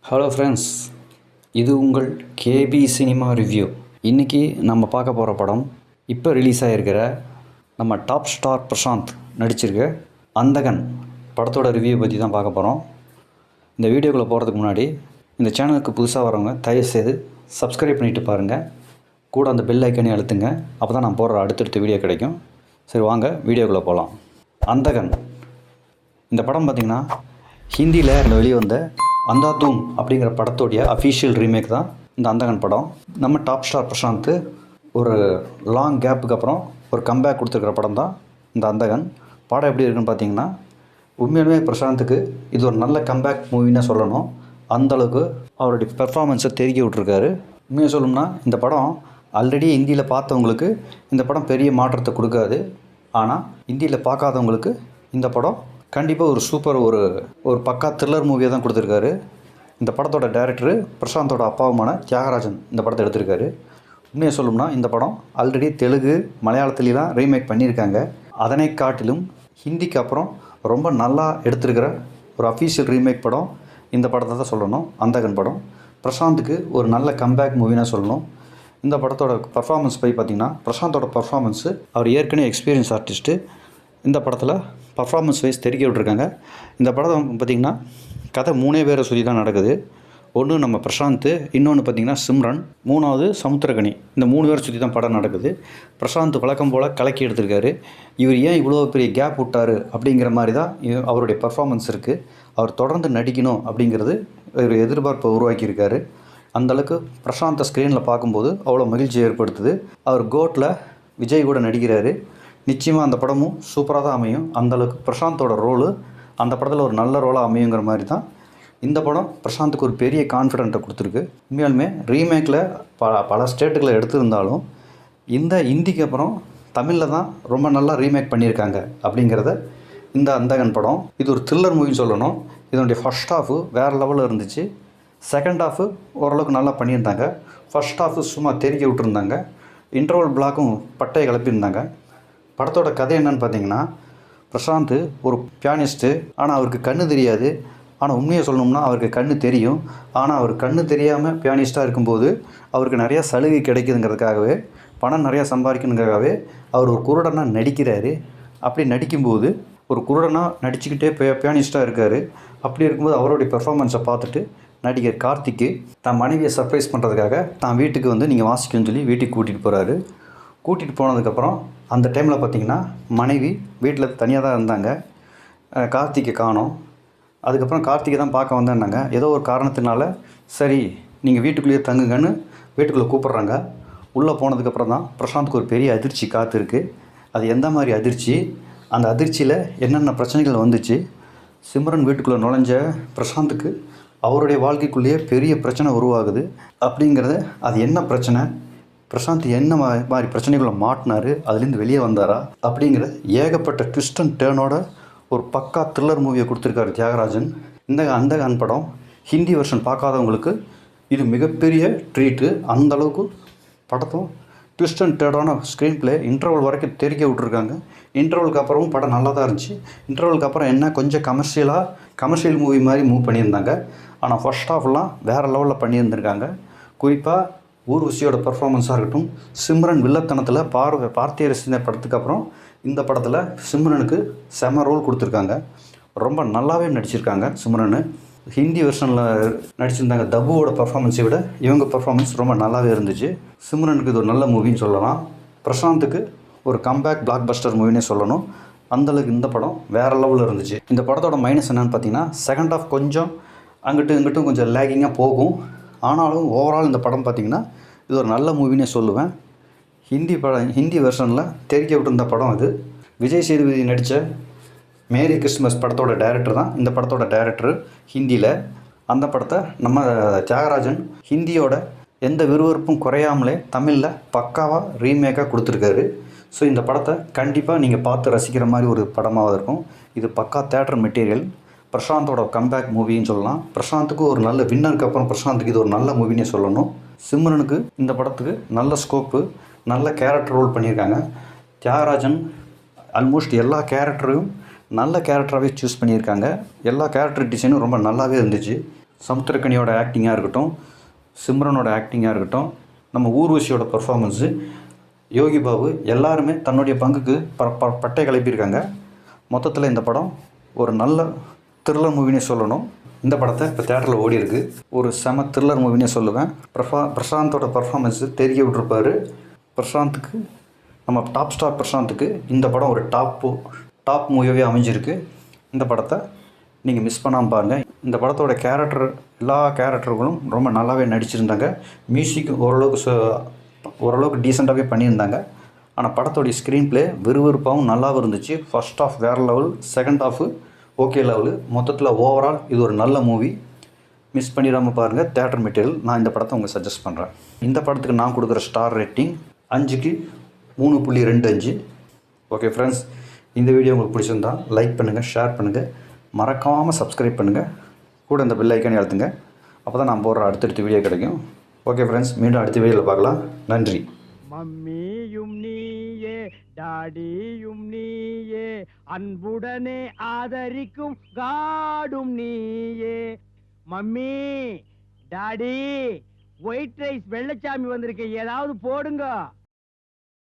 Hello friends, இது உங்கள் KP cinema review. இன்றைக்கி நம்ம பார்க்க போகிற படம் இப்போ ரிலீஸ் ஆகிருக்கிற நம்ம டாப் ஸ்டார் பிரசாந்த் நடிச்சிருக்க அந்தகன் படத்தோட ரிவ்யூ பற்றி தான் பார்க்க போகிறோம். இந்த வீடியோக்குள்ளே போகிறதுக்கு முன்னாடி இந்த சேனலுக்கு புதுசாக வரவங்க தயவுசெய்து சப்ஸ்கிரைப் பண்ணிவிட்டு பாருங்கள். கூட அந்த பெல் ஐக்கனே அழுத்துங்க. அப்போ தான் நான் போடுற அடுத்தடுத்த வீடியோ கிடைக்கும். சரி, வாங்க வீடியோக்குள்ளே போகலாம். அந்தகன் இந்த படம் பார்த்திங்கன்னா ஹிந்தியில் வெளியே வந்த அந்தாதூம் அப்படிங்கிற படத்தோடைய அஃபீஷியல் ரீமேக் தான் இந்த அந்தகன் படம். நம்ம டாப் ஸ்டார் பிரசாந்த் ஒரு லாங் கேப்புக்கு அப்புறம் ஒரு கம்பேக் கொடுத்துருக்கிற படம் தான் இந்த அந்தகன். படம் எப்படி இருக்குன்னு பார்த்தீங்கன்னா, உண்மையிலுமே பிரசாந்துக்கு இது ஒரு நல்ல கம்பேக் மூவின்னு சொல்லணும். அந்தளவுக்கு அவருடைய பெர்ஃபார்மன்ஸை தெருக்கி விட்ருக்காரு. உண்மையாக சொல்லணும்னா இந்த படம் ஆல்ரெடி ஹிந்தியில் பார்த்தவங்களுக்கு இந்த படம் பெரிய மாற்றத்தை கொடுக்காது. ஆனால் ஹிந்தியில் பார்க்காதவங்களுக்கு இந்த படம் கண்டிப்பாக ஒரு சூப்பர் ஒரு பக்கா த்ரில்லர் மூவியை தான் கொடுத்துருக்காரு. இந்த படத்தோட டைரக்டரு பிரசாந்தோட அப்பாவுமான தியாகராஜன் இந்த படத்தை எடுத்திருக்காரு. உண்மையை சொல்லணும்னா இந்த படம் ஆல்ரெடி தெலுங்கு மலையாளத்துலாம் ரீமேக் பண்ணியிருக்காங்க. அதனை காட்டிலும் ஹிந்திக்கு அப்புறம் ரொம்ப நல்லா எடுத்திருக்கிற ஒரு அஃபீஷியல் ரீமேக் படம் இந்த படத்தை தான் சொல்லணும். அந்தகன் படம் பிரசாந்துக்கு ஒரு நல்ல கம்பேக் மூவினா சொல்லணும். இந்த படத்தோட பர்ஃபார்மன்ஸ் போய் பார்த்திங்கன்னா, பிரசாந்தோட பர்ஃபார்மன்ஸு அவர் ஏற்கனவே எக்ஸ்பீரியன்ஸ் ஆர்டிஸ்ட்டு. இந்த படத்தில் பர்ஃபார்மன்ஸ் வைஸ் தெரிய விட்ருக்காங்க. இந்த படம் பார்த்திங்கன்னா கதை 3 பேரை சுற்றி தான் நடக்குது. ஒன்று நம்ம பிரசாந்த், இன்னொன்று பார்த்திங்கன்னா சிம்ரன், 3வது சமுத்திரகனி. இந்த 3 பேரை சுற்றி தான் படம் நடக்குது. பிரசாந்த் வழக்கம் போல் கலக்கி எடுத்திருக்காரு. இவர் ஏன் இவ்வளோ பெரிய கேப் விட்டார் அப்படிங்கிற மாதிரி தான் அவருடைய பர்ஃபார்மன்ஸ் இருக்குது. அவர் தொடர்ந்து நடிக்கணும் அப்படிங்கிறது ஒரு எதிர்பார்ப்பை உருவாக்கியிருக்காரு. அந்தளவுக்கு பிரசாந்தை ஸ்க்ரீனில் பார்க்கும்போது அவ்வளோ மகிழ்ச்சி ஏற்படுத்துது. அவர் கோட்டில் விஜய் கூட நடிக்கிறாரு. நிச்சயமாக அந்த படமும் சூப்பராக தான் அமையும். அந்தளவுக்கு பிரசாந்தோட ரோலு அந்த படத்தில் ஒரு நல்ல ரோலாக அமையுங்கிற மாதிரி தான் இந்த படம் பிரசாந்துக்கு ஒரு பெரிய கான்ஃபிடென்ட்டை கொடுத்துருக்கு. உண்மையாலுமே ரீமேக்கில் பல ஸ்டேட்டுகளை எடுத்திருந்தாலும் இந்த ஹிந்திக்கு அப்புறம் தமிழில் தான் ரொம்ப நல்லா ரீமேக் பண்ணியிருக்காங்க அப்படிங்கிறத இந்த அந்தகன் படம். இது ஒரு த்ரில்லர் மூவின்னு சொல்லணும். இதனுடைய ஃபர்ஸ்ட் ஹாஃபு வேறு லெவலில் இருந்துச்சு. செகண்ட் ஹாஃபு ஓரளவுக்கு நல்லா பண்ணியிருந்தாங்க. ஃபர்ஸ்ட் ஹாஃபு சும்மா தெறிக்க விட்டுருந்தாங்க. இன்டர்வல் பிளாக்கும் பட்டையை கிளப்பியிருந்தாங்க. படத்தோட கதை என்னன்னு பார்த்தீங்கன்னா, பிரசாந்த் ஒரு பியானிஸ்ட்டு. ஆனால் அவருக்கு கண்ணு தெரியாது. ஆனால் உண்மையை சொல்லணும்னா அவருக்கு கண்ணு தெரியும். ஆனால் அவர் கண்ணு தெரியாமல் பியானிஸ்ட்டாக இருக்கும்போது அவருக்கு நிறையா சலுகை கிடைக்குதுங்கிறதுக்காகவே, பணம் நிறையா சம்பாதிக்கணுங்கிறதுக்காகவே அவர் ஒரு குருடனாக நடிக்கிறாரு. அப்படி நடிக்கும்போது ஒரு குருடனாக நடிச்சுக்கிட்டே பியானிஸ்ட்டாக இருக்கார். அப்படி இருக்கும்போது அவருடைய பெர்ஃபார்மன்ஸை பார்த்துட்டு நடிகர் கார்த்திக்கு தான் மனைவியை சர்ப்ரைஸ் பண்ணுறதுக்காக தான் வீட்டுக்கு வந்து நீங்கள் வாசிக்கணும்னு சொல்லி வீட்டுக்கு கூட்டிகிட்டு போகிறாரு. கூட்டிகிட்டு போனதுக்கப்புறம் அந்த டைமில் பார்த்திங்கன்னா மனைவி வீட்டில் தனியாக தான் இருந்தாங்க. கார்த்திகை காணோம். அதுக்கப்புறம் கார்த்திகை தான் பார்க்க வந்தேன்னாங்க. ஏதோ ஒரு காரணத்தினால சரி நீங்கள் வீட்டுக்குள்ளேயே தங்குங்கன்னு வீட்டுக்குள்ளே கூப்பிட்றாங்க. உள்ளே போனதுக்கப்புறம் தான் பிரசாந்துக்கு ஒரு பெரிய அதிர்ச்சி காத்திருக்கு. அது எந்த மாதிரி அதிர்ச்சி, அந்த அதிர்ச்சியில் என்னென்ன பிரச்சனைகள் வந்துச்சு, சிம்ரன் வீட்டுக்குள்ளே நுழைஞ்ச பிரசாந்துக்கு அவருடைய வாழ்க்கைக்குள்ளேயே பெரிய பிரச்சனை உருவாகுது அப்படிங்கிறது. அது என்ன பிரச்சனை, பிரசாந்த் என்ன மாதிரி பிரச்சனைகளை மாட்டினார், அதுலேருந்து வெளியே வந்தாரா அப்படிங்கிற ஏகப்பட்ட ட்விஸ்ட் அண்ட் டேர்னோட ஒரு பக்கா த்ரில்லர் மூவியை கொடுத்துருக்காரு தியாகராஜன். இந்த அந்தகன் படம் ஹிந்தி வெர்ஷன் பார்க்காதவங்களுக்கு இது மிகப்பெரிய ட்ரீட்டு. அந்தளவுக்கு படத்தும் ட்விஸ்ட் அண்ட் டேர்டான ஸ்க்ரீன் பிளே இன்டர்வல் வரைக்கும் தெரிக்க விட்ருக்காங்க. இன்டர்வலுக்கு அப்புறமும் படம் நல்லா தான் இருந்துச்சு. இன்டர்வலுக்கு அப்புறம் என்ன கொஞ்சம் கமர்ஷியல் மூவி மாதிரி மூவ் பண்ணியிருந்தாங்க. ஆனால் ஃபர்ஸ்ட் ஹாஃப்லாம் வேறு லெவலில் பண்ணியிருந்திருக்காங்க. குறிப்பாக ஊர்வசியோட பர்ஃபார்மன்ஸாக இருக்கட்டும், சிம்ரன் வில்லத்தனத்தில் பார்த்தியரசின படத்துக்கு அப்புறம் இந்த படத்தில் சிம்ரனுக்கு செம ரோல் கொடுத்துருக்காங்க. ரொம்ப நல்லாவே நடிச்சிருக்காங்க சிம்ரனு. ஹிந்தி வெர்ஷனில் நடிச்சிருந்தாங்க. தபுவோட பர்ஃபார்மன்ஸை விட இவங்க பர்ஃபார்மன்ஸ் ரொம்ப நல்லாவே இருந்துச்சு. சிம்ரனுக்கு இது ஒரு நல்ல மூவின்னு சொல்லலாம். பிரசாந்துக்கு ஒரு கம்பேக் பிளாக் பஸ்டர் மூவினே சொல்லணும். அந்தளவுக்கு இந்த படம் வேறு லெவலில் இருந்துச்சு. இந்த படத்தோட மைனஸ் என்னென்னு பார்த்தீங்கன்னா, செகண்ட் ஹாஃப் கொஞ்சம் அங்கிட்டும் இங்கிட்டும் கொஞ்சம் லேகிங்காக போகும். ஆனாலும் ஓவரால் இந்த படம் பார்த்திங்கன்னா இது ஒரு நல்ல மூவினே சொல்லுவேன். ஹிந்தி வெர்ஷனில் தெரிக்க விட்டுருந்த படம் இது. விஜய் சேதுபதி நடித்த மேரி கிறிஸ்மஸ் படத்தோட டைரக்டர் தான் இந்த படத்தோட டைரக்டரு ஹிந்தியில். அந்த படத்தை நம்ம தியாகராஜன் ஹிந்தியோட எந்த விறுவிறுப்பும் குறையாமலே தமிழில் பக்காவாக ரீமேக்காக கொடுத்துருக்காரு. ஸோ இந்த படத்தை கண்டிப்பாக நீங்கள் பார்த்து ரசிக்கிற மாதிரி ஒரு படமாக இருக்கும். இது பக்கா தேட்டர் மெட்டீரியல். பிரசாந்தோட கம்பேக் மூவின்னு சொல்லலாம். பிரசாந்துக்கு ஒரு நல்ல வின்னருக்கு அப்புறம் பிரசாந்துக்கு இது ஒரு நல்ல மூவினே சொல்லணும். சிம்ரனுக்கு இந்த படத்துக்கு நல்ல ஸ்கோப்பு, நல்ல கேரக்டர் ரோல் பண்ணியிருக்காங்க. தியாகராஜன் ஆல்மோஸ்ட் எல்லா கேரக்டரையும் நல்ல கேரக்டராகவே சூஸ் பண்ணியிருக்காங்க. எல்லா கேரக்டர் டிசைனும் ரொம்ப நல்லாவே இருந்துச்சு. சமுத்திரக்கனியோட ஆக்டிங்காக இருக்கட்டும், சிம்ரனோட ஆக்டிங்காக இருக்கட்டும், நம்ம ஊர்வசியோட பர்ஃபார்மன்ஸு, யோகி பாபு எல்லாருமே தன்னுடைய பங்குக்கு பட்டை கிளப்பியிருக்காங்க. மொத்தத்தில் இந்த படம் ஒரு நல்ல த்ரில்லர் மூவினே சொல்லணும். இந்த படத்தை இப்போ தேட்டரில் ஓடி இருக்கு. ஒரு செம த்ரில்லர் மூவினே சொல்லுவேன். பிரசாந்தோட பர்ஃபார்மன்ஸு தெரிய விட்ருப்பார். பிரசாந்துக்கு, நம்ம டாப் ஸ்டார் பிரசாந்துக்கு இந்த படம் ஒரு டாப் மூவியாகவே அமைஞ்சிருக்கு. இந்த படத்தை நீங்கள் மிஸ் பண்ணாமல் பாருங்கள். இந்த படத்தோட எல்லா கேரக்டர்களும் ரொம்ப நல்லாவே நடிச்சிருந்தாங்க. மியூசிக் ஓரளவுக்கு டீசெண்டாகவே பண்ணியிருந்தாங்க. ஆனால் படத்தோடைய ஸ்க்ரீன் ப்ளே விறுவிறுப்பாகவும் நல்லாவும் இருந்துச்சு. ஃபர்ஸ்ட் ஆஃப் வேறு level, second half okay level. மொத்தத்தில் ஓவரால் இது ஒரு நல்ல மூவி. மிஸ் பண்ணிடாமல் பாருங்கள். தேட்டர் மெட்டீரியல் நான் இந்த படத்தை உங்களுக்கு சஜஸ்ட் பண்ணுறேன். இந்த படத்துக்கு நான் கொடுக்குற ஸ்டார் ரேட்டிங் 5க்கு 3.25. ஓகே ஃப்ரெண்ட்ஸ், இந்த வீடியோ உங்களுக்கு பிடிச்சிருந்தா லைக் பண்ணுங்கள், ஷேர் பண்ணுங்கள், மறக்காமல் சப்ஸ்கிரைப் பண்ணுங்கள், கூட இந்த பெல் ஐக்கானே அழுத்துங்க. அப்போ தான் நான் போடுற அடுத்தடுத்த வீடியோ கிடைக்கும். ஓகே ஃப்ரெண்ட்ஸ், மீண்டும் அடுத்த வீடியோவில் பார்க்கலாம். நன்றி. மம்மியும் நீயே, டாடியும் நீயே, அன்புடனே ஆதரிக்கும் காடும் நீயே. Mummy, daddy, white rice Vellachami வந்திருக்கு, ஏதாவது போடுங்க.